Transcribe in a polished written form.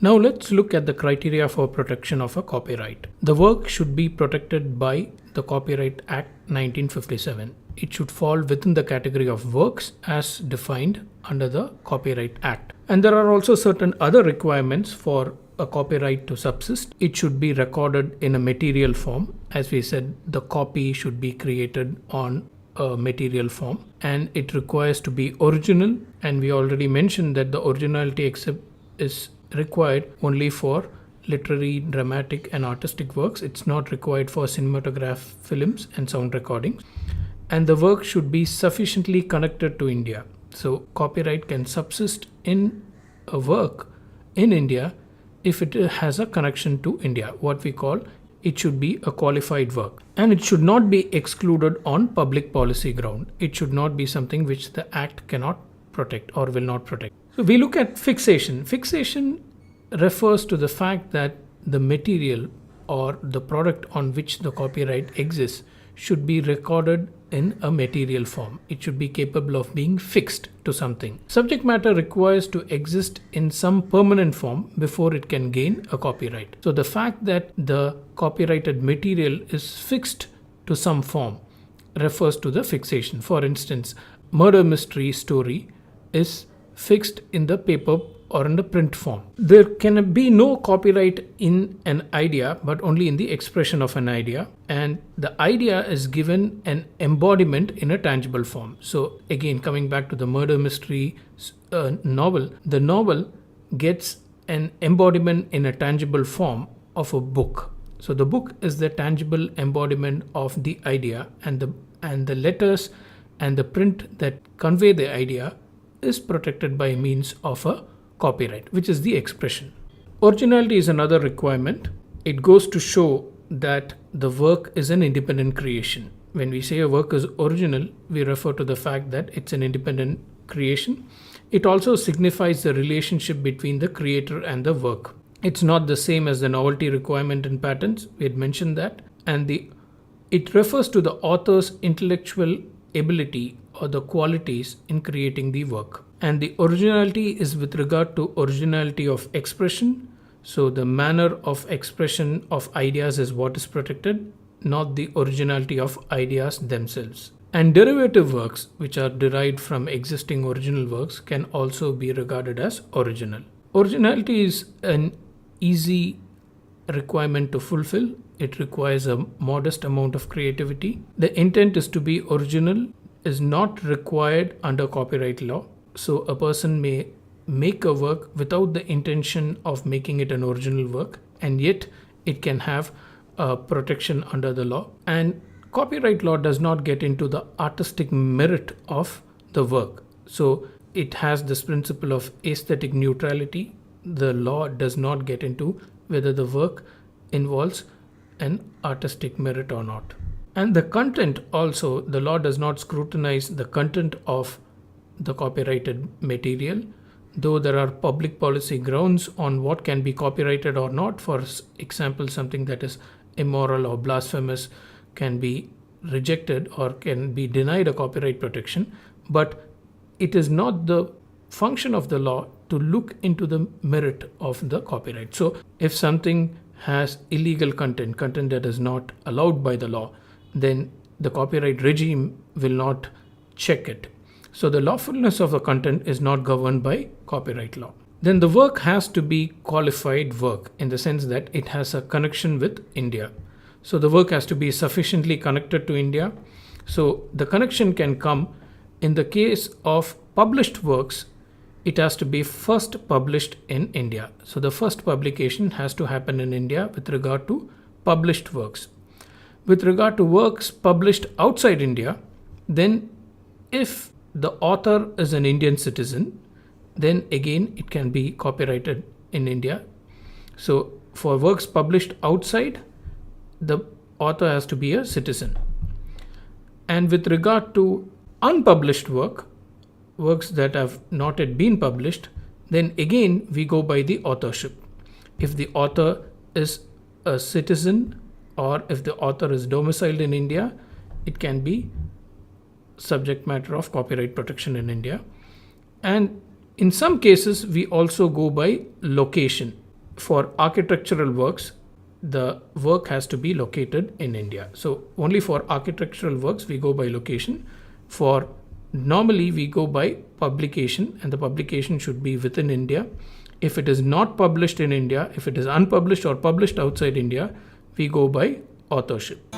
Now let's look at the criteria for protection of a copyright. The work should be protected by the Copyright Act 1957. It should fall within the category of works as defined under the Copyright Act. And there are also certain other requirements for a copyright to subsist. It should be recorded in a material form. As we said, the copy should be created on a material form, and it requires to be original. And we already mentioned that the originality is required only for literary, dramatic and artistic works. It's not required for cinematograph films and sound recordings. And the work should be sufficiently connected to India. So copyright can subsist in a work in India if it has a connection to India, what we call it should be a qualified work. And it should not be excluded on public policy ground. It should not be something which the Act cannot protect or will not protect. So we look at fixation. Fixation refers to the fact that the material or the product on which the copyright exists should be recorded in a material form. It should be capable of being fixed to something. Subject matter requires to exist in some permanent form before it can gain a copyright. So the fact that the copyrighted material is fixed to some form refers to the fixation. For instance, murder mystery story is fixed in the paper or in the print form. There can be no copyright in an idea, but only in the expression of an idea. And the idea is given an embodiment in a tangible form. So again, coming back to the murder mystery novel, the novel gets an embodiment in a tangible form of a book. So the book is the tangible embodiment of the idea, and the letters and the print that convey the idea is protected by means of a copyright, which is the expression. Originality is another requirement. It goes to show that the work is an independent creation. When we say a work is original, we refer to the fact that it's an independent creation. It also signifies the relationship between the creator and the work. It's not the same as the novelty requirement in patents. We had mentioned that. And it refers to the author's intellectual ability or the qualities in creating the work. And the originality is with regard to originality of expression. So the manner of expression of ideas is what is protected, not the originality of ideas themselves. And derivative works, which are derived from existing original works, can also be regarded as original. Originality is an easy requirement to fulfill. It requires a modest amount of creativity. The intent is to be original is not required under copyright law. So a person may make a work without the intention of making it an original work, and yet it can have protection under the law. And copyright law does not get into the artistic merit of the work. So it has this principle of aesthetic neutrality. The law does not get into whether the work involves an artistic merit or not. And the content also, the law does not scrutinize the content of the copyrighted material, though there are public policy grounds on what can be copyrighted or not. For example, something that is immoral or blasphemous can be rejected or can be denied a copyright protection, but it is not the function of the law to look into the merit of the copyright. So if something has illegal content that is not allowed by the law, then the copyright regime will not check it. So the lawfulness of the content is not governed by copyright law. Then the work has to be qualified work in the sense that it has a connection with India. So the work has to be sufficiently connected to India. So the connection can come in the case of published works. It has to be first published in India. So the first publication has to happen in India with regard to published works. With regard to works published outside India, then if the author is an Indian citizen, then again it can be copyrighted in India. So for works published outside, the author has to be a citizen. And with regard to unpublished works that have not yet been published, then again we go by the authorship. If the author is a citizen or if the author is domiciled in India, it can be subject matter of copyright protection in India. And in some cases we also go by location. for architectural works, the work has to be located in India. So only for architectural works we go by location. For normally we go by publication, and the publication should be within India. If it is not published in India, if it is unpublished or published outside India, we go by authorship.